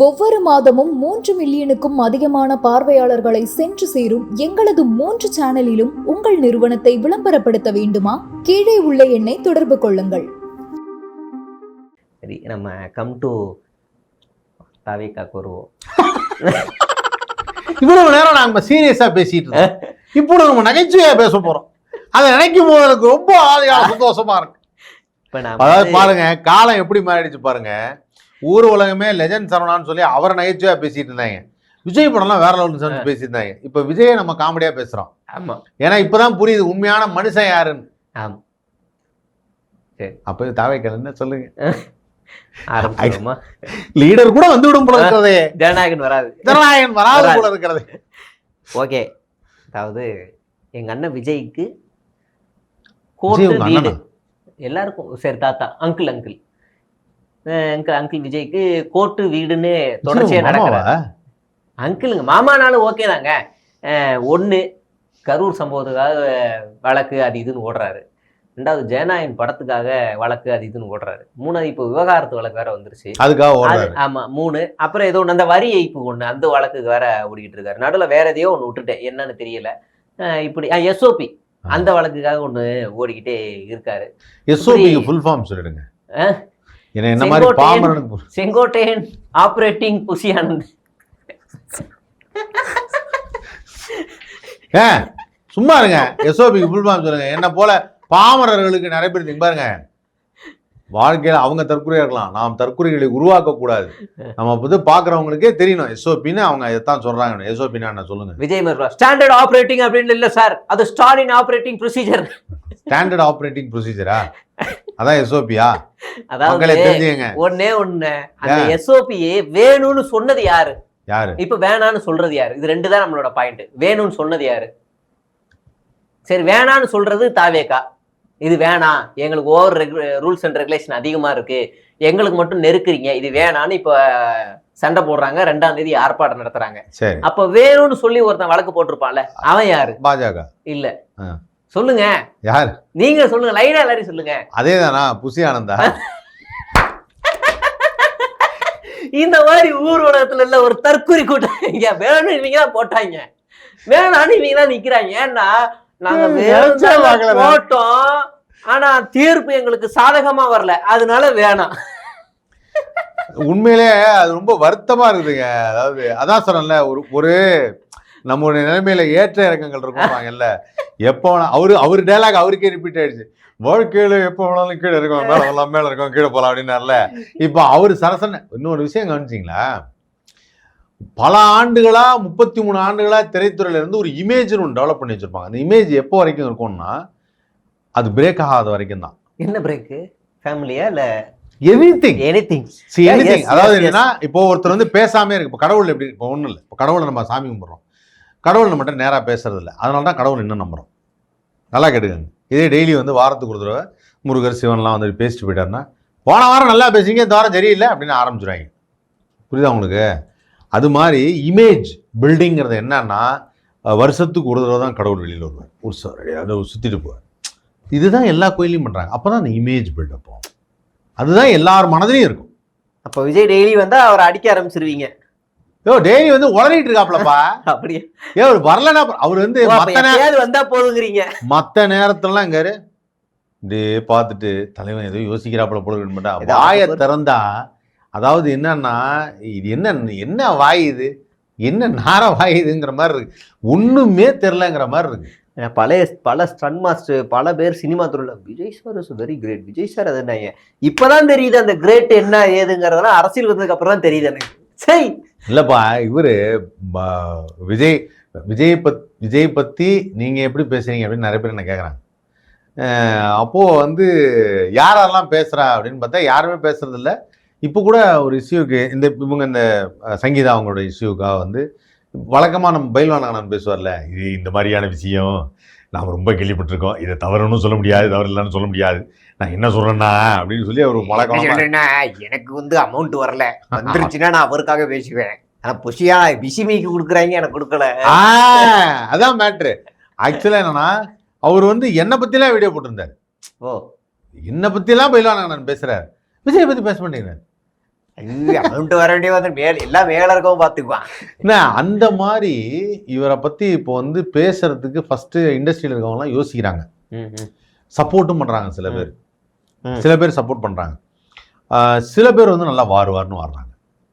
ஒவ்வொரு மாதமும் 3 மில்லியனுக்கும் அதிகமான பார்வையாளர்களை சென்று சேரும் எங்களது 3 சேனலிலும் உங்கள் நிறுவனத்தை விளம்பரப்படுத்த வேண்டுமா? கீழே உள்ள எண்ணை தொடர்பு கொள்ளுங்கள். சரி, நம்ம கம் டு தாவேக்காக்கு வருவோம். இவ்வளவு நேரம் நாங்க சீரியஸா பேசிட்டு இருக்கோம். இப்போ நம்ம நகைச்சுவையா பேச போறோம். அதை நினைக்கும் போது எனக்கு ரொம்ப சந்தோஷமா இருக்கு. அதாவது பாருங்க, காலம் எப்படி மாறிடுச்சு பாருங்க. ஊர் உலகமே லெஜண்ட் சரவணான்னு சொல்லி அவரை நகைச்சுவையா பேசிட்டு இருந்தாங்க. விஜய் படம்லாம் வேற லெவல் பேசிட்டு இருந்தாங்க. இப்ப விஜயை நம்ம காமெடியா பேசுறோம். ஆமா, ஏன்னா இப்பதான் புரியுது உண்மையான மனுஷன் யாருன்னு. ஆமா, சரி, அப்ப தாவேக்கா சொல்லுங்க. ஆரம்பிச்சிடுமா? லீடர் கூட வந்து விடும் போல இருக்கிறதே, ஜனநாயகன் வராது போல இருக்கிறது. ஓகே, அதாவது எங்க அண்ணன் விஜய்க்கு கோர்ட்டு வீடு எல்லாருக்கும் சரி, தாத்தா அங்கிள் விஜய்க்கு கோர்ட்டு வீடுன்னு தொடர்ச்சியா நடக்கிற அங்கிளுங்க மாமானாலும் ஓகே தாங்க. ஒன்று கரூர் சம்பவத்துக்காக வழக்கு அது இதுன்னு ஓடுறாரு. ரெண்டாவது ஜனநாயகன் படத்துக்காக வழக்கு அது இதுன்னு ஓடுறாரு. மூணாவது இப்போ விவகாரத்து வழக்கு வேற வந்துருச்சு, அதுக்காக. ஆமா, 3. அப்புறம் ஏதோ ஒன்று அந்த வரி ஏய்ப்பு ஒன்று, அந்த வழக்குக்கு வேற ஓடிக்கிட்டு இருக்காரு. நடுவில் வேற எதையோ ஒன்று விட்டுட்டேன், என்னன்னு தெரியல. இப்படி எஸ்ஓபி அந்த வழக்குக்காக ஒன்று ஓடிக்கிட்டே இருக்காரு. எஸ்ஓபி ஃபுல் ஃபார்ம் சொல்லிடுங்க. என்ன மாதிரி பாமரனுக்கு செங்கோட்டையன் ஆபரேட்டிங் புசி ஆனந்த். சும்மா இருங்க. எஸ்ஓபிக்கு ஃபுல் ஃபார்ம் சொல்லுங்க. என்ன போல பாமரர்களுக்கு நிறைய பேர் பாருங்க, வாழ்க்கையில அவங்க தற்கொலை இருக்கலாம், நாம் தற்கொலைகளை உருவாக்க கூடாது. நம்ம வந்து பாக்குறவங்களுக்கே தெரியணும் எஸ்ஓபின்னு அவங்க இதைத்தான் சொல்றாங்க. எஸ்ஓபின்னா என்ன சொல்லுங்க? விஜய் ஸ்டாண்டர்ட் ஆபரேட்டிங் அப்படின்னு இல்ல சார், அது Stalin operating procedure. Standard operating ப்ரொசீஜரா? அதான் எஸ்ஓபியா? அதாவது ஒண்ணே ஒண்ணு, அந்த எஸ்ஓபியே வேணும்னு சொன்னது யாரு? இப்ப வேணான்னு சொல்றது யாரு? இது 2 தான் நம்மளோட பாயிண்ட். வேணும்னு சொன்னது யாரு? சரி, வேணான்னு சொல்றது தாவேக்கா. இது வேணாம், எங்களுக்கு ஓவர் ரூல்ஸ் அண்ட் ரெகுலேஷன் அதிகமா இருக்கு, எங்களுக்கு மட்டும் நெருக்குறீங்க, இது வேணான்னு இப்ப சண்டை போடுறாங்க. 2ஆம் தேதி ஆர்ப்பாட்டம் நடத்துறாங்க. அப்ப வேணும்னு சொல்லி ஒருத்தன் வழக்கு போட்டிருப்பான்ல, அவன் யாரு? பாஜக இல்ல, சொல்லுங்க. யார்? நீங்க சொல்லுங்க, லைனா எல்லாரையும் சொல்லுங்க. அதேதானா? புசி ஆனந்தா? இந்த மாதிரி ஊர் உலகத்துல இல்ல ஒரு தற்கொலை கூட்டம் இங்க வேணும்னு இவங்க தான் போட்டாங்க, வேணான்னு இவங்க தான் நிக்கிறாங்க. ஏன்னா நாங்க போட்டோம், ஆனா தீர்ப்பு எங்களுக்கு சாதகமா வரல, அதனால வேணாம். உண்மையிலே அது ரொம்ப வருத்தமா இருக்குதுங்க. அதாவது அதான் சொன்னேன்ல, ஒரு நம்மளுடைய நிலைமையில ஏற்ற இறக்கங்கள் இருக்கும்ல. எப்போ அவரு டைலாக் அவருக்கே ரிப்பீட் ஆயிடுச்சு. வாழ்க்கையில எப்போ வேணாலும் கீழே இருக்கும், மேல இருக்கும், கீழே போலாம் அப்படின்னார்ல. இப்ப அவரு சரசன இன்னொரு விஷயம் கவனிச்சிங்களா? பல ஆண்டுகளா 33 ஆண்டுகளா திரைத்துறையில இருந்து ஒரு இமேஜ்னு ஒன்று டெவலப் பண்ணி வச்சிருப்பாங்க. அந்த இமேஜ் எப்போ வரைக்கும் இருக்கும்னா அது பிரேக் ஆகாத வரைக்கும் தான். என்ன பிரேக்? ஃபேமிலியா இல்ல எனிதிங். அதாவது என்னன்னா, இப்போ ஒருத்தர் வந்து பேசாமே இருக்கு. இப்போ கடவுள் எப்படி? இப்போ ஒன்றும் இல்லை, இப்போ கடவுளை நம்ம சாமி கும்பிட்றோம், கடவுள் நம்மகிட்ட நேராக பேசுறது இல்லை, அதனால தான் கடவுள் இன்னும் நம்புறோம். நல்லா கேட்டுக்கங்க. இதே டெய்லி வந்து வாரத்துக்கு ஒரு தடவை முருகர் சிவன்லாம் வந்து பேசிட்டு போயிட்டாருன்னா, போன வாரம் நல்லா பேசிங்க, இந்த வாரம் சரியில்லை அப்படின்னு ஆரம்பிச்சிடுவாங்க. புரியுதா உங்களுக்கு? அது மாதிரி இமேஜ் பில்டிங்கிறது என்னன்னா, வருஷத்துக்கு ஒரு தடவை தான் கடவுள் வெளியில் வருவார், ஒரு சுற்றிட்டு போவார். இதுதான் எல்லா கோயிலையும் பண்ணுறாங்க. அப்போ தான் அந்த இமேஜ் பில்டப் ஆகும். அதுதான் எல்லார் மனதிலையும் இருக்கும். அப்போ விஜய் டெய்லி வந்தால் அவரை அடிக்க ஆரம்பிச்சிருவீங்க. டெய்லி வந்து உளறிட்டு இருக்காப்லப்பா. அப்படியே அவர் வரலன்னா அவர் வந்து வந்தா போதுங்கிறீங்க. மற்ற நேரத்துலலாம் இங்காரு இப்படியே பார்த்துட்டு தலைவன் ஏதோ யோசிக்கிறாப்புல போல வாயை திறந்தா, அதாவது என்னன்னா, இது என்ன வாய், இது என்ன நார வாயுதுங்கிற மாதிரி இருக்கு, ஒண்ணுமே தெரிலங்கிற மாதிரி இருக்கு. பல ஸ்டன் மாஸ்டர் பல பேர் சினிமா துறையில் Vijay sir is very great, Vijay sir அது என்ன இப்பதான் தெரியுது அந்த கிரேட் என்ன ஏதுங்கிறதெல்லாம் அரசியல் வந்ததுக்கு அப்புறம் தான் தெரியுது எனக்கு. சரி இல்லப்பா, இவரு விஜய் பத்தி நீங்க எப்படி பேசுறீங்க அப்படின்னு நிறைய பேர் என்ன கேட்குறாங்க. அப்போ வந்து யாரெல்லாம் பேசுறா அப்படின்னு பார்த்தா யாருமே பேசுறது இல்லை. இப்போ கூட ஒரு இஷ்யூக்கு இந்த சங்கீதா அவங்களோட இஷ்யூக்காக வந்து வழக்கமாக நம்ம பயில்வானன் பேசுவார்ல, இது இந்த மாதிரியான விஷயம் நாம் ரொம்ப கேள்விப்பட்டிருக்கோம், இதை தவறுன்னு சொல்ல முடியாது, தவறு இல்லைன்னு சொல்ல முடியாது, நான் என்ன சொல்றேன்னா அப்படின்னு சொல்லி அவர் வழக்கம். எனக்கு வந்து அமௌண்ட் வரல, வந்துருச்சுன்னா நான் அவருக்காக பேசுவேன், ஆனா புஷியா பிசிமிக்கு கொடுக்குறாங்க, எனக்கு கொடுக்கல. அதான் மேட்ரு. ஆக்சுவலா என்னன்னா, அவர் வந்து என்னை பத்திலாம் வீடியோ போட்டிருந்தாரு. என்னை பத்திலாம் பயில்வானன் பேசுறாரு, விஜய் பத்தி பேச மாட்டேங்கிறார். அவன்ட்டு வர வேண்டிய வந்து எல்லாம் மேல இருக்கவும் பாத்துக்குவான். என்ன அந்த மாதிரி இவரை பத்தி இப்போ வந்து பேசுறதுக்கு ஃபர்ஸ்ட் இண்டஸ்ட்ரியில இருக்கவங்க எல்லாம் யோசிக்கிறாங்க, சப்போர்ட்டும் பண்றாங்க. சில பேர் சப்போர்ட் பண்றாங்க, சில பேர் வந்து நல்லா வாருவார்னு வர்றாங்க.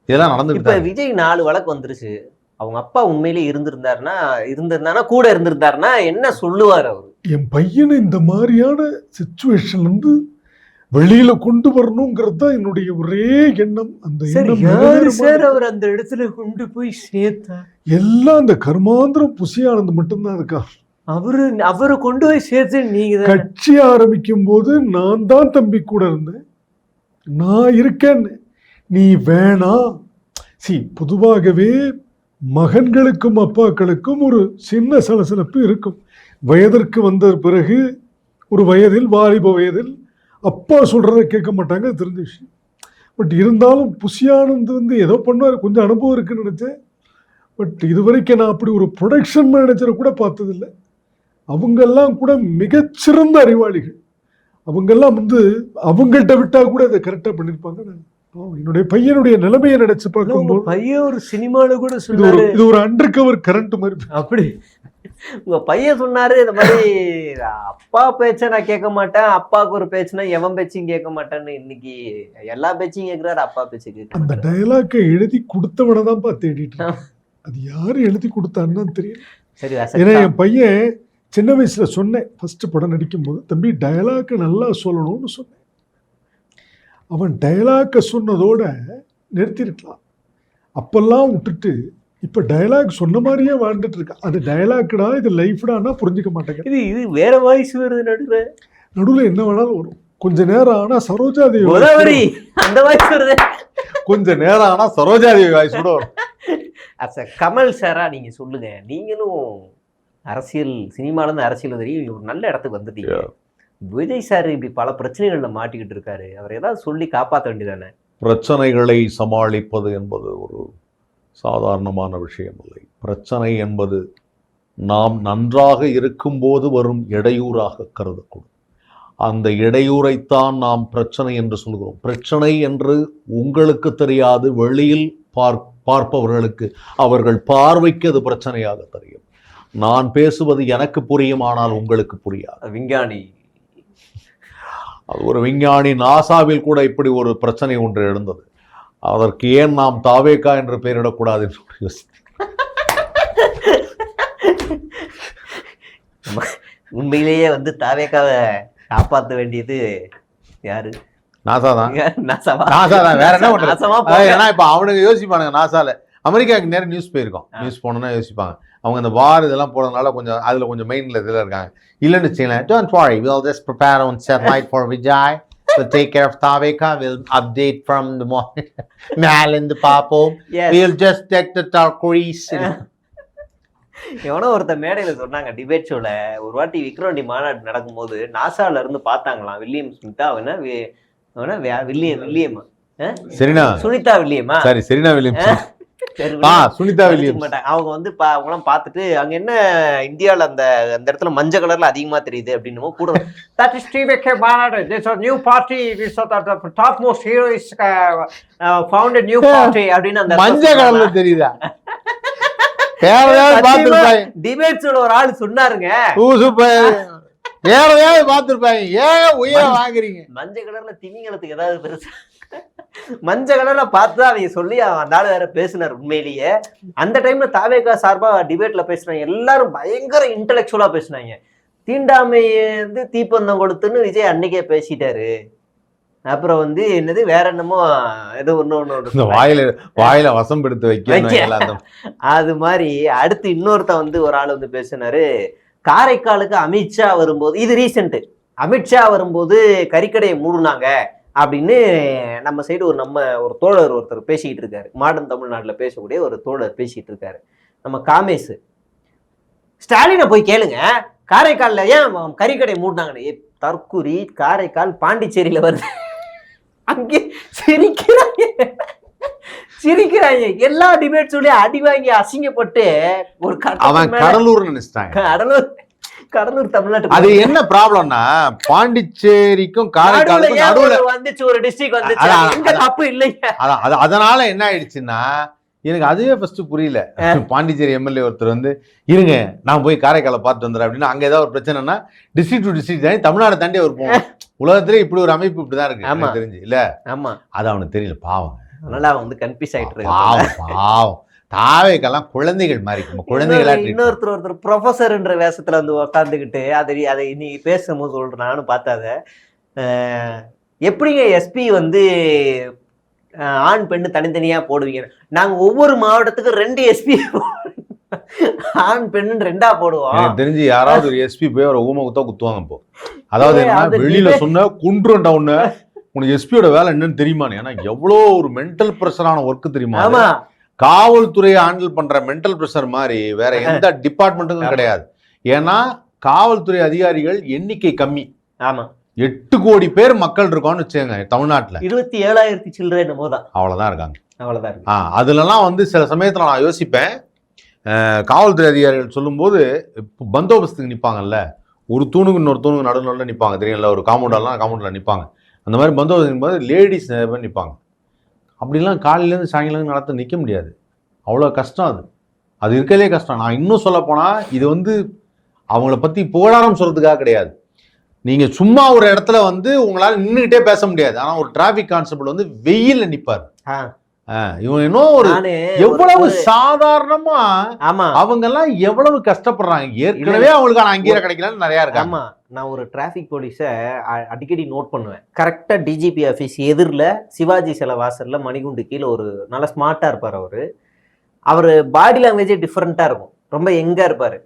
இதெல்லாம் நடந்துட்டு இப்ப விஜய் 4 வழக்கு வந்துருச்சு. அவங்க அப்பா உண்மையிலேயே இருந்திருந்தாருன்னா கூட இருந்திருந்தாருன்னா என்ன சொல்லுவார் அவரு? என் பையனை இந்த மாதிரியான சிச்சுவேஷன்ல இருந்து வெளியில கொண்டு வரணுங்கிறது தான் என்னுடைய ஒரே எண்ணம். அந்த எண்ணம் அவர் அந்த இடத்துல கொண்டு போய் சேர்த்தா எல்லாம் அந்த கர்மாந்திரம் புசியானது மட்டும்தான் இருக்கா. அவரு கொண்டு போய் சேர்த்து நீங்க கட்சி ஆரம்பிக்கும் போது நான் தான் தம்பி கூட இருந்தேன், நான் இருக்கேன்னு, நீ வேணாம். பொதுவாகவே மகன்களுக்கும் அப்பாக்களுக்கும் ஒரு சின்ன சலசலப்பு இருக்கும். வயதிற்கு வந்த பிறகு ஒரு வயதில், வாலிப வயதில் அப்பா சொல்றதை கேட்க மாட்டாங்க, அது தெரிஞ்ச விஷயம். பட் இருந்தாலும் புசியானந்த் வந்து ஏதோ பண்ணுவார், கொஞ்சம் அனுபவம் இருக்குன்னு நினைச்சேன். பட் இது வரைக்கும் நான் அப்படி ஒரு ப்ரொடக்ஷன் மேனேஜரை கூட பார்த்ததில்லை. அவங்கெல்லாம் கூட மிகச்சிறந்த அறிவாளிகள். அவங்கெல்லாம் வந்து அவங்கள்ட்ட விட்டா கூட அதை கரெக்டாக பண்ணியிருப்பாங்க. என்னுடைய பையனுடைய நிலைமையை நினைச்சு பார்க்கும்போது பையன் ஒரு சினிமால கூட சொன்னாரு, இது ஒரு அண்டர் கவர் கரண்ட் மாதிரி. அப்படி உங்க பையன் சொன்னாரு, இந்த மாதிரி அப்பா பேச்ச நான் கேட்க மாட்டேன், அப்பாவுக்கு ஒரு பேச்சுனா எவன் பேச்சையும் கேட்க மாட்டேன்னு. இன்னைக்கு எல்லா பேச்சையும் கேட்கிறாரு, அப்பா பேச்சு கேட்க. அந்த டயலாக்கை எழுதி கொடுத்தவனை தான் தேடிட்டு, அது யாரு எழுதி கொடுத்தான்னு தெரியல. சரி, ஏன்னா என் பையன் சின்ன வயசுல சொன்னேன், ஃபர்ஸ்ட் படம் நடிக்கும் போது, தம்பி டயலாக்கை நல்லா சொல்லணும்னு சொன்னேன். அவன் டயலாக்கை சொன்னதோட நிறுத்திருக்கலாம். அப்பெல்லாம் விட்டுட்டு இப்ப டயலாக் சொன்ன மாதிரியே வாழ்ந்துட்டு இருக்கான். அது டயலாக்டா, இது லைஃப்டானா புரிஞ்சுக்க மாட்டேங்க. இது வேற வாய்ஸ் வருது நடுவில் என்ன வேணாலும் வரும். கொஞ்ச நேரம் ஆனா சரோஜா தேவி அந்த வாய்ஸ் வருது, கொஞ்ச நேரம் ஆனா சரோஜா தேவி வாய்ஸ் கூட வரும். கமல் சாரா நீங்க சொல்லுங்க, நீங்களும் அரசியல் சினிமால இருந்து அரசியல் தெரியும், ஒரு நல்ல இடத்துக்கு வந்துட்டீங்க. விஜய் சார் இப்படி பல பிரச்சனைகள்ல மாட்டிக்கிட்டு இருக்காரு, அவர் ஏதாவது சொல்லி காப்பாற்ற வேண்டியதானே? பிரச்சனைகளை சமாளிப்பது என்பது ஒரு சாதாரணமான விஷயம் இல்லை. பிரச்சனை என்பது நாம் நன்றாக இருக்கும்போது வரும் இடையூறாக கருதக்கூடும். அந்த இடையூரைத்தான் நாம் பிரச்சனை என்று சொல்கிறோம். பிரச்சனை என்று உங்களுக்கு தெரியாது, வெளியில் பார்ப்பவர்களுக்கு, அவர்கள் பார்வைக்கு அது பிரச்சனையாக தெரியும். நான் பேசுவது எனக்கு புரியும், ஆனால் உங்களுக்கு புரியாது. விஞ்ஞானி, அது ஒரு விஞ்ஞானி. நாசாவில் கூட இப்படி ஒரு பிரச்சனை ஒன்று எழுந்தது. அதற்கு ஏன் நாம் தாவேகா என்று பெயரிடக்கூடாது என்று யோசித்தேன். உண்மையிலேயே வந்து தாவேகாவை காப்பாற்ற வேண்டியது யாரு? நாசா தான். நாசாவா? நாசா தான், வேற என்ன பண்றது? ஏன்னா இப்ப அவனுக்கு யோசிப்பானுங்க. நாசால அமெரிக்காவுக்கு நேரம் நியூஸ் போயிருக்கோம், நியூஸ் போனோம்னா யோசிப்பாங்க. அவங்க அந்த வார் இதெல்லாம் போறதுனால கொஞ்சம் அதுல கொஞ்சம் மெயின்ல இதுல இருக்காங்க. இல்லைன்னு வச்சுக்கலாம், don't worry, we'll just prepare on satellite for Vijay to take care of Taveka. We'll update from the morning. மேலிருந்து பார்ப்போம். We'll just take the turquoise. எவனோ ஒருத்த மேடையில சொன்னாங்க, டிபேட் ஷோல ஒரு வாட்டி விக்ரவாண்டி மாநாடு நடக்கும்போது நாசால இருந்து பார்த்தாங்களாம் வில்லியம் ஸ்மித்தா, வில்லியமா சரினா சுனிதா வில்லியமா, சரி சரினா வில்லியம், சுனிதா வில்லியம் மாட்டாங்க. அவங்க வந்து அவங்களாம் பார்த்துட்டு அங்க என்ன இந்தியாவில் அந்த அந்த இடத்துல மஞ்சள் கலர்ல அதிகமா தெரியுது அப்படின்னு கூட that is TVK மாநாடு, this is new party, this is the top most hero is founded new party அப்படின்னு அந்த மஞ்சள் கலர்ல தெரியுதா? டிபேட்ஸ்ல ஒரு ஆள் சொன்னாருங்க, வேறதாவது பார்த்துருப்பாங்க. ஏன் உயிரை வாங்குறீங்க? மஞ்சள் கலர்ல திமிங்கலத்துக்கு ஏதாவது பெருசா மஞ்சள் கலர்ல பார்த்து அவங்க சொல்லி அந்த ஆள் வேற பேசினார். உண்மையிலேயே அந்த டைம்ல தாவேகா சார்பா டிபேட்ல பேசுனாங்க, எல்லாரும் பயங்கர இன்டெலெக்சுவலா பேசினாங்க. தீண்டாமை வந்து தீப்பந்தம் கொடுத்துன்னு விஜய் அன்னைக்கே பேசிட்டாரு. அப்புறம் வந்து என்னது வேற என்னமோ ஏதோ ஒண்ணு வாயில வசம் எடுத்து வைக்க. அது மாதிரி அடுத்து இன்னொருத்த வந்து ஒரு ஆள் வந்து பேசினாரு, காரைக்காலுக்கு அமித்ஷா வரும்போது, இது ரீசெண்ட், அமித்ஷா வரும்போது கறிக்கடையை மூடுனாங்க அப்படின்னு நம்ம சைடு ஒரு தோழர் ஒருத்தர் பேசிக்கிட்டு இருக்காரு. மாடர்ன் தமிழ்நாட்டில் பேசக்கூடிய ஒரு தோழர் பேசிக்கிட்டு இருக்காரு, நம்ம காமேஷ். ஸ்டாலினை போய் கேளுங்க, காரைக்காலில் ஏன் கறிக்கடை மூடினாங்கன்னு. தற்குறி, காரைக்கால் பாண்டிச்சேரியில வருது, அங்கே சிரிக்கிறாங்க. எல்லா டிபேட் சொல்லி அடி வாங்கி அசிங்கப்பட்டு ஒரு கடலூர் நினைச்சிட்டாங்க. கடலூர் தமிழ்நாட்டு அது என்ன ப்ராப்ளம்னா பாண்டிச்சேரிக்கும் காரைக்காலுக்கும் நடுவுல வந்துச்சு ஒரு டிஸ்ட்ரிக்ட் வந்துச்சு, அதான், எங்க தப்பு இல்லைங்க. அதனால என்ன ஆயிடுச்சுன்னா எனக்கு அதுவே ஃபர்ஸ்ட் புரியல. பாண்டிச்சேரி எம்எல்ஏ ஒருத்தர் வந்து இருங்க நான் போய் காரைக்காலை பார்த்து வந்துடுறேன் அப்படின்னு அங்க ஏதாவது ஒரு பிரச்சனைனா டிஸ்ட்ரிக்ட் டு டிஸ்ட்ரிக்ட் தாண்டி தமிழ்நாடு தாண்டி அவர் போகணும். உலகத்திலே இப்படி ஒரு அமைப்பு இப்படிதான் இருக்கு எனக்கு தெரிஞ்சு இல்ல. ஆமா, அது அவனுக்கு தெரியல பாவம். அதனால அவன் வந்து கன்ஃபியூஸ் ஆயிட்டு இருக்கு. பாவம் தாவேக்கெல்லாம் குழந்தைகள் மாதிரி குழந்தைகளா ஒருத்தர் ப்ரொஃபஸர்ன்ற வேஷத்துல வந்து உக்காந்துக்கிட்டு அதை நீ பேசும்போது சொல்றேன், நானும் பார்த்தாத. எப்படிங்க எஸ்பி வந்து ஆண் பெண்ணு தனித்தனியா போடுவீங்க? நாங்க ஒவ்வொரு மாவட்டத்துக்கும் 2 எஸ்பி ஆண் பெண்ணு 2ஆ போடுவோம். எனக்கு தெரிஞ்சு யாராவது ஒரு எஸ்பி போய் ஒரு ஊமை குத்தா குத்துவாங்க இப்போ. அதாவது வெளியில சொன்ன குன்றுண்டா ஒண்ணு உனக்கு எஸ்பியோட வேலை என்னன்னு தெரியுமான்னு. ஏன்னா எவ்வளோ ஒரு மென்டல் ப்ரெஷரான ஒர்க்கு தெரியுமா? ஆமா, காவல்துறையை ஹேண்டில் பண்ற மென்டல் ப்ரெஷர் மாதிரி வேற எந்த டிபார்ட்மெண்ட்டுக்கும் கிடையாது. ஏன்னா காவல்துறை அதிகாரிகள் எண்ணிக்கை கம்மி. ஆமா, 8 கோடி பேர் மக்கள் இருக்கோம்னு வச்சுங்க தமிழ்நாட்டுல. 27,000 சில்லறை என்னமோ தான், அவ்வளவுதான் இருக்காங்க. அவ்வளவுதான் இருக்கு. அதுலலாம் வந்து சில சமயத்துல நான் யோசிப்பேன், காவல்துறை அதிகாரிகள் சொல்லும்போது பந்தோபஸ்துக்கு நிப்பாங்கல்ல, ஒரு தூணுக்கு இன்னொரு தூணுக்கு நடுநடுல நிப்பாங்க தெரியல, ஒரு காம்பவுண்ட்ல நிப்பாங்க. அந்த மாதிரி பந்தோபஸ்து போது லேடிஸ் நிறைய பேர் நிப்பாங்க. அப்படிலாம் காலையிலேருந்து சாயங்காலம் நடத்த நிற்க முடியாது. அவ்வளோ கஷ்டம். அது இருக்கலே கஷ்டம். நான் இன்னும் சொல்ல போனா இது வந்து அவங்கள பத்தி புகழாரம் சொல்றதுக்காக கிடையாது. நீங்க சும்மா ஒரு இடத்துல வந்து உங்களால நின்றுகிட்டே பேச முடியாது. ஆனா ஒரு டிராபிக் கான்ஸ்டபிள் வந்து வெயில்ல நிப்பாரு. இவன் இன்னும் ஒரு எவ்வளவு சாதாரணமா அவங்க எல்லாம் எவ்வளவு கஷ்டப்படுறாங்க. ஏற்கனவே அவங்களுக்கான அங்கீகாரம் கிடைக்கலன்னு நிறைய இருக்கு. ஆமா, நான் ஒரு டிராபிக் போலீஸை அடிக்கடி நோட் பண்ணுவேன். கரெக்டா டிஜிபி ஆஃபீஸ் எதிரில் சிவாஜி சிலை வாசல்ல மணிகுண்டு கீழே ஒரு நல்ல ஸ்மார்ட்டா இருப்பார். அவரு பாடி லாங்குவேஜே டிஃப்ரெண்டா இருக்கும். ரொம்ப எங்கா இருப்பாரு.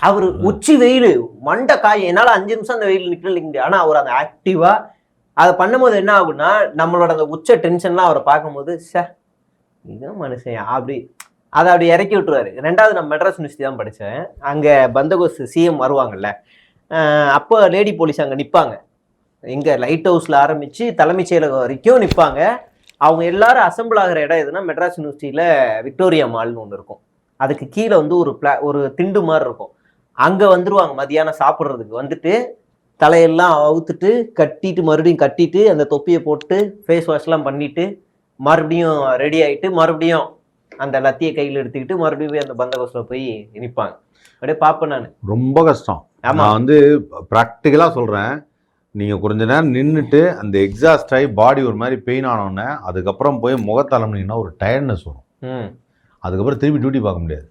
அவரு உச்சி வெயில் மண்டை காய், என்னால 5 நிமிஷம் அந்த வெயில் நிக்க. ஆனா அவர் அந்த ஆக்டிவா அதை பண்ணும்போது என்ன ஆகுன்னா, நம்மளோட அந்த உச்ச டென்ஷன்லாம் அவரை பார்க்கும்போது இதுதான் மனுஷன் அதை அப்படி இறக்கி விட்டுருவாரு. 2வது நான் மெட்ராஸ் யூனிவர்சிட்டி தான் படித்தேன். அங்கே பந்தோபஸ்து சிஎம் வருவாங்கல்ல, அப்போ லேடி போலீஸ் அங்கே நிற்பாங்க. எங்கே லைட் ஹவுஸில் ஆரம்பித்து தலைமைச் செயலகம் வரைக்கும் நிற்பாங்க. அவங்க எல்லாரும் அசம்பிள் ஆகிற இடம் எதுனா மெட்ராஸ் யூனிவர்சிட்டியில் விக்டோரியா மால்னு ஒன்று இருக்கும். அதுக்கு கீழே வந்து ஒரு திண்டு மாதிரி இருக்கும். அங்கே வந்துருவாங்க மதியானம் சாப்பிட்றதுக்கு. வந்துட்டு தலையெல்லாம் அவுத்துட்டு கட்டிட்டு மறுபடியும் கட்டிட்டு அந்த தொப்பியை போட்டு ஃபேஸ் வாஷ்லாம் பண்ணிட்டு மறுபடியும் ரெடி ஆகிட்டு மறுபடியும் அந்த லத்தியை கையில் எடுத்துக்கிட்டு மறுபடியும் அந்த பந்தோபஸ்தில் போய் நிற்பாங்க. அப்படியே பார்ப்பேன் நான். ரொம்ப கஷ்டம். நான் வந்து ப்ராக்டிக்கலா சொல்றேன். நீங்க கொஞ்ச நேரம் நின்றுட்டு அந்த எக்ஸாஸ்ட் ஆகி பாடி ஒரு மாதிரி பெயின் ஆனோடனே அதுக்கப்புறம் போய் முகத்தலம்னீங்கன்னா ஒரு டயர்ட்னஸ் வரும். அதுக்கப்புறம் திருப்பி டியூட்டி பார்க்க முடியாது.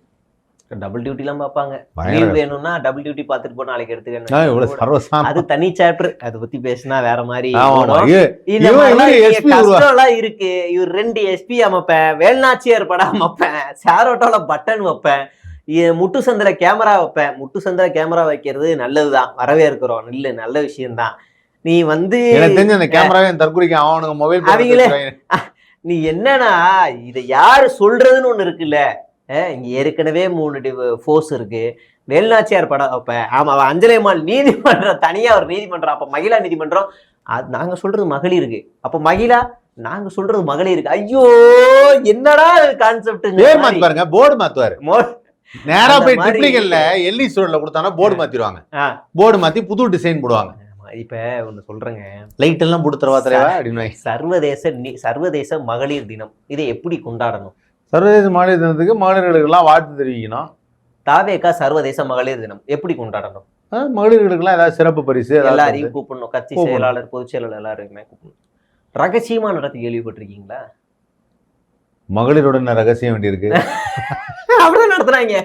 டபுள் டியூட்டிலாம் பார்ப்பாங்க. லீவ் வேணும்னா டபுள் டியூட்டி பார்த்துட்டு போ, நாளைக்கு எடுத்துக்கணும். அது தனி சாப்டர். அதை பத்தி பேசினா வேற மாதிரி கஷ்டம்லாம் இருக்கு. இவர் 2 எஸ்பி அமைப்பேன், வேல்நாச்சியார் படம் அமைப்பேன், சாரோட்டோல பட்டன் வைப்பேன், முட்டு சந்திர கேமரா வைப்பேன். முட்டு சந்திர கேமரா வைக்கிறது நல்லதுதான், வரவேற்கிறோம், நல்ல விஷயம்தான். நீ வந்து அவங்களே நீ என்னன்னா இதை யாரு சொல்றதுன்னு ஒண்ணு இருக்குல்ல. இங்க ஏற்கனவே 3 ஃபோர்ஸ் இருக்கு. வேல்நாச்சியார் படம் அப்ப ஆமா அஞ்சலியம்மாள் நீதிமன்றம் தனியா ஒரு நீதிமன்றம். அப்ப மகிழா நீதிமன்றம். அது நாங்க சொல்றது மகளிருக்கு. அப்ப மகிழா நாங்க சொல்றது மகளிருக்கு. ஐயோ என்னடா கான்செப்ட் பாருங்க. போர்டு மாத்துவாரு. நேரா போய் ட்ரிப்ளிகல்ல எல்லி ஸ்டோர்ல கொடுத்தானா போர்டு மாத்திடுவாங்க. போர்டு மாத்தி புது டிசைன் போடுவாங்க. இப்ப ஒண்ணு சொல்றேங்க, லைட் எல்லாம் போடுறவா தலைவா அப்படின்னு. சர்வதேச மகளிர் தினம் இதை எப்படி கொண்டாடணும்? சர்வதேச மகளிர் தினத்துக்கு மகளிர்களுக்கெல்லாம் வாழ்த்து தெரிவிக்கணும். தாவேகா சர்வதேச மகளிர் தினம் எப்படி கொண்டாடணும்? மகளிர்களுக்கெல்லாம் ஏதாவது சிறப்பு பரிசு எல்லாரையும் கூப்பிடணும். கட்சி செயலாளர், பொதுச் செயலாளர் எல்லாருக்குமே கூப்பிடணும். ரகசியமா நடத்தி கேள்விப்பட்டிருக்கீங்களா? மகளிருடன் ரகசியம் வேண்டியிருக்கு. அப்படிதான் நடத்துறாங்க.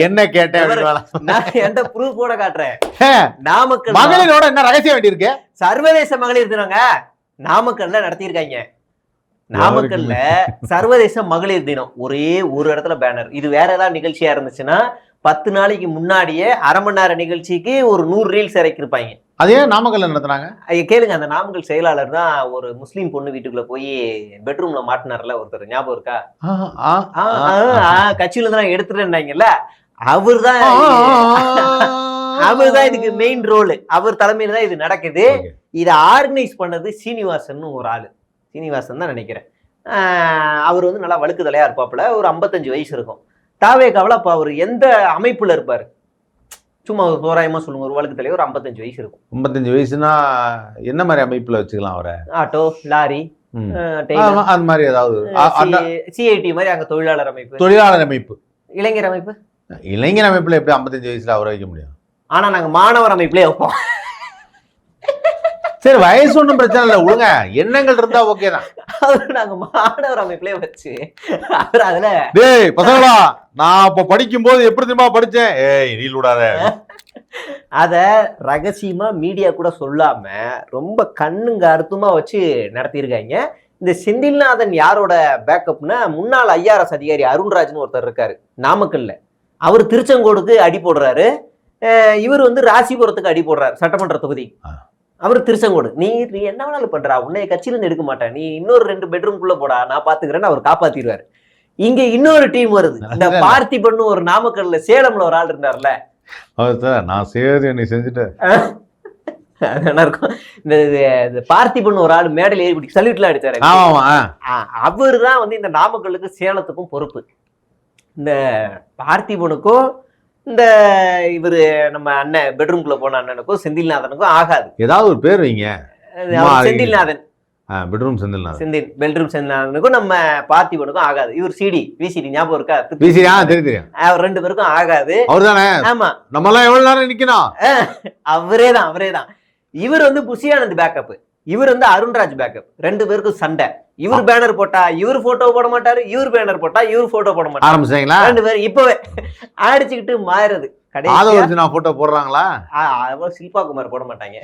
என்ன கேட்டேன், எந்த ப்ரூஃபோட காட்டுறேன். நாமக்கல் மகளிரோட என்ன ரகசியம் வேண்டியிருக்கு? சர்வதேச மகளிர் தினங்க நாமக்கல்ல நடத்தியிருக்காங்க. நாமக்கல்ல சர்வதேச மகளிர் தினம் ஒரே ஒரு இடத்துல பேனர். இது வேற ஏதாவது நிகழ்ச்சியா இருந்துச்சுன்னா 10 நாளைக்கு முன்னாடியே அரை மணி நேர நிகழ்ச்சிக்கு ஒரு 100 ரீல்ஸ் இறக்கிருப்பாங்க. அதே நாமக்கல்ல நடத்துனாங்க. கேளுங்க, அந்த நாமக்கல் செயலாளர் தான் ஒரு முஸ்லீம் பொண்ணு வீட்டுக்குள்ள போய் பெட்ரூம்ல மாட்டினார்ல ஒருத்தர், ஞாபகம் இருக்கா? கட்சியில இருந்து நான் எடுத்துட்டேன்னாங்கல்ல, அவர்தான் இதுக்கு மெயின் ரோல். அவர் தலைமையில தான் இது நடக்குது. இதை ஆர்கனைஸ் பண்ணது சீனிவாசன் ஒரு ஆளு. சீனிவாசன் தான் நினைக்கிறேன். அவர் வந்து நல்லா வழுக்கு தலையா இருப்பாப்புல, ஒரு 55 வயசு இருக்கும். தாவேக்காவில் அப்போ அவர் எந்த அமைப்புல இருப்பாரு? சும்மா ஒரு தோராயமா சொல்லுங்க. ஒரு வழுக்கு தலைவர், ஒரு 55 வயசு இருக்கும். 55 வயசுனா என்ன மாதிரி அமைப்புல வச்சுக்கலாம் அவரை? ஆட்டோ, லாரி, அந்த மாதிரி ஏதாவது சிஐடி மாதிரி அங்க தொழிலாளர் அமைப்பு, தொழிலாளர் அமைப்பு, இளைஞர் அமைப்பு. இளைஞர் அமைப்புல எப்படி 55 வயசுல அவரை வைக்க முடியும்? ஆனா நாங்க மாணவர் அமைப்புலயே வைப்போம். சரி, வயசு ஒன்றும் பிரச்சனை இல்லை, விடுங்க, எண்ணங்கள் இருந்தா ஓகே தான். அவரு நாங்க மாணவர் அமைப்புலயே வச்சு அவர் அதுல டேய் பசங்களா, நான் அப்ப படிக்கும் போது எப்படி தெரியுமா படிச்சேன், ஏய் நீல் விடாத, அத ரகசியமா மீடியா கூட சொல்லாம ரொம்ப கண்ணுங்க அர்த்தமா வச்சு நடத்தியிருக்காங்க. இந்த செந்தில்நாதன் யாரோட பேக்கப்னா, முன்னாள் IRS அதிகாரி அருண்ராஜ்னு ஒருத்தர் இருக்காரு நாமக்கல்ல. அவர் திருச்செங்கோடுக்கு அடி போடுறாரு, இவர் வந்து ராசிபுரத்துக்கு அடி போடுறாரு, சட்டமன்ற தொகுதி. அவர் திருச்செங்கோடு. நீ என்ன வேணாலும் பண்றா, உன்னைய கட்சியில இருந்து எடுக்க மாட்டேன், நீ இன்னொரு 2 பெட்ரூம்குள்ள போடா, நான் பாத்துக்கிறேன்னு அவர் காப்பாத்திடுவாரு. இங்க இன்னொரு டீம் வருது. இந்த பார்த்திபன் ஒரு நாமக்கல்ல, சேலம்ல ஒரு ஆள் இருந்தார்ல, நான் சரி நீ செஞ்சுட்டேன் இருக்கும். இந்த பார்த்திபன் ஒரு ஆள் மேடையில் ஏறி சல்யூட்லாம் அடிச்சாரு. அவரு தான் வந்து இந்த நாமக்கல்லுக்கு சேலத்துக்கும் பொறுப்பு. இந்த பார்த்திபனுக்கும் இந்த இவரு நம்ம அண்ணன் பெட்ரூம்குள்ள போன அண்ணனுக்கும் செந்தில்நாதனுக்கும் ஆகாது. ஏதாவது ஒரு பேர் வைங்க. செந்தில்நாதன், பெட்ரூம் செந்தில்நாதன், பெட்ரூம் செந்தில்நாதனுக்கும் நம்ம பார்த்திபனுக்கும் ஆகாது. இவர் விசிடி ஞாபகம் இருக்கா? தெரியும். அவர் 2 பேருக்கும் ஆகாது. அவர்தானே? ஆமா. நம்ம எல்லாம் எவ்வளவு நேரம் நிக்கணும்? அவரேதான். இவர் வந்து புஷியானந்த் பேக்கப், இவர் வந்து அருண்ராஜ் பேக்கப். 2 பேருக்கும் சண்டை. இவர் பேனர் போட்டா இவர் போட்டோ போட மாட்டாரு, இவர் பேனர் போட்டா இவர் போட்டோ போட மாட்டாரு. ஆரம்பிச்சாங்களா 2 பேரும் இப்பவே அடிச்சுக்கிட்டு மாறுது. போட்டோ போடுறாங்களா? சில்பா குமார் போட மாட்டாங்க.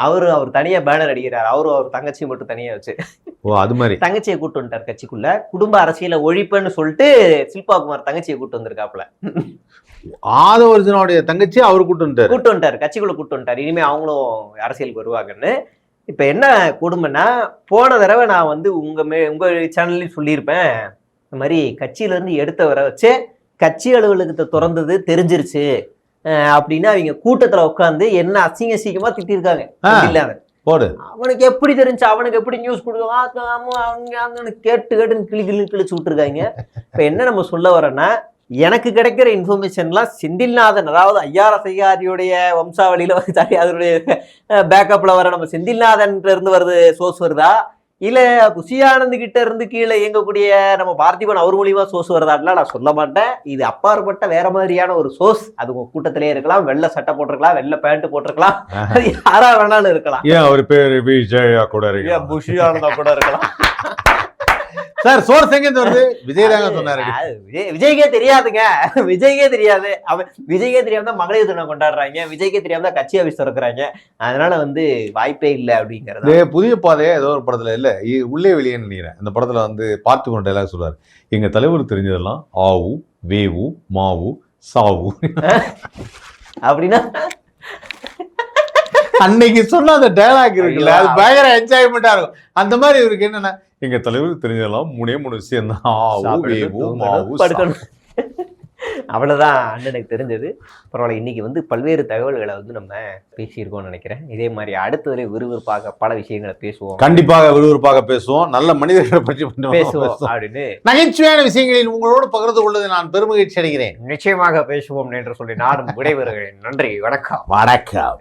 அவர் தனியா பேனர் அடிக்கிறார். அவர் தங்கச்சி மட்டும் தனியா வச்சு. அது மாதிரி தங்கச்சியை கூட்டு வந்துட்டார் கட்சிக்குள்ள. குடும்ப அரசியல ஒழிப்புன்னு சொல்லிட்டு சில்பா குமார் தங்கச்சியை கூட்டு வந்திருக்காப்ல. ஆதவர்ஜுனோடைய தங்கச்சி அவரு கூட்டு வந்துட்டாரு, கட்சிக்குள்ள கூட்டு வந்துட்டாரு. இனிமே அவங்களும் அரசியலுக்கு வருவாங்கன்னு. இப்ப என்ன கொடுமைன்னா, போன தடவை நான் வந்து உங்க சேனல்லையும் சொல்லியிருப்பேன், இந்த மாதிரி கட்சியில இருந்து எடுத்தவரை வச்சு கட்சி அலுவலகத்தை திறந்தது தெரிஞ்சிருச்சு அப்படின்னு அவங்க கூட்டத்துல உட்காந்து என்ன அசிங்கமா திட்டிருக்காங்க. போடு, அவனுக்கு எப்படி தெரிஞ்சு, அவனுக்கு எப்படி நியூஸ் கொடுக்கும், கேட்டுன்னு கிழிச்சு விட்டுருக்காங்க. இப்ப என்ன நம்ம சொல்ல வரோன்னா, எனக்கு கிடைக்கிற இன்ஃபர்மேஷன்லாம் செந்தில்நாதன், அதாவது IRS அதிகாரியுடைய வம்சாவளியில அதனுடைய பேக்கப்ல வர நம்ம செந்தில்நாதன் இருந்து வருது சோர்ஸ் வருதா, இல்ல புஷியானந்த் கிட்ட இருந்து கீழே இயங்கக்கூடிய நம்ம பார்த்திபன் அவர் மூலியமா சோர்ஸ் வருதான்லாம் நான் சொல்ல மாட்டேன். இது அப்பாற்பட்ட வேற மாதிரியான ஒரு சோர்ஸ். அது உங்க கூட்டத்திலே இருக்கலாம், வெள்ளை சட்டை போட்டிருக்கலாம், வெள்ளை பேண்ட் போட்டிருக்கலாம், அது யாரா வேணாலும் இருக்கலாம். ஏன் அவர் பேரு விஜயா கூட இருக்கலாம், புஷியானந்தா கூட இருக்கலாம். சார் சோர்ஸ் எங்க வருது? விஜய் தாங்க சொன்னாரு. விஜய்க்கே தெரியாதுங்க, விஜய்க்கே தெரியாது. விஜய்க்கே தெரியாம தான் மகளிர் தினம் கொண்டாடுறாங்க, விஜய்க்கே தெரியாம தான் கட்சி ஆபீஸ் திறக்கிறாங்க. அதனால வந்து வாய்ப்பே இல்லை அப்படிங்கிறது. புதிய பாதையே ஏதோ ஒரு படத்துல இல்ல, உள்ளே வெளியேன்னு நினைக்கிறேன். அந்த படத்துல வந்து பார்த்து கொண்ட எல்லாம் சொல்றாரு, எங்க தலைவர் தெரிஞ்சதெல்லாம் ஆவு வேவு மாவு சாவு அப்படின்னா அன்னைக்கு சொன்ன அந்த டயலாக் இருக்குல்ல, அது பயங்கர என்ஜாய்மெண்டா இருக்கும். அந்த மாதிரி இவருக்கு என்னன்னா, எங்க தலைவர் தெரிஞ்சதெல்லாம் 3 விஷயம் தான், அவ்வளவுதான் அண்ணனுக்கு தெரிஞ்சது. பரவாயில்ல, இன்னைக்கு வந்து பல்வேறு தகவல்களை வந்து நம்ம பேசியிருக்கோம்னு நினைக்கிறேன். இதே மாதிரி அடுத்ததுல விறுவிறுப்பாக பல விஷயங்களை பேசுவோம், கண்டிப்பாக விறுவிறுப்பாக பேசுவோம், நல்ல மனிதர்களை பற்றி பேசுவோம் அப்படின்னு நகைச்சுவையான விஷயங்களில் உங்களோடு பகிர்ந்து கொள்வதை நான் பெருமகிழ்ச்சி அடைகிறேன். நிச்சயமாக பேசுவோம் என்று சொல்லி நானும் விடைபெறுகிறேன். நன்றி, வணக்கம். வணக்கம்.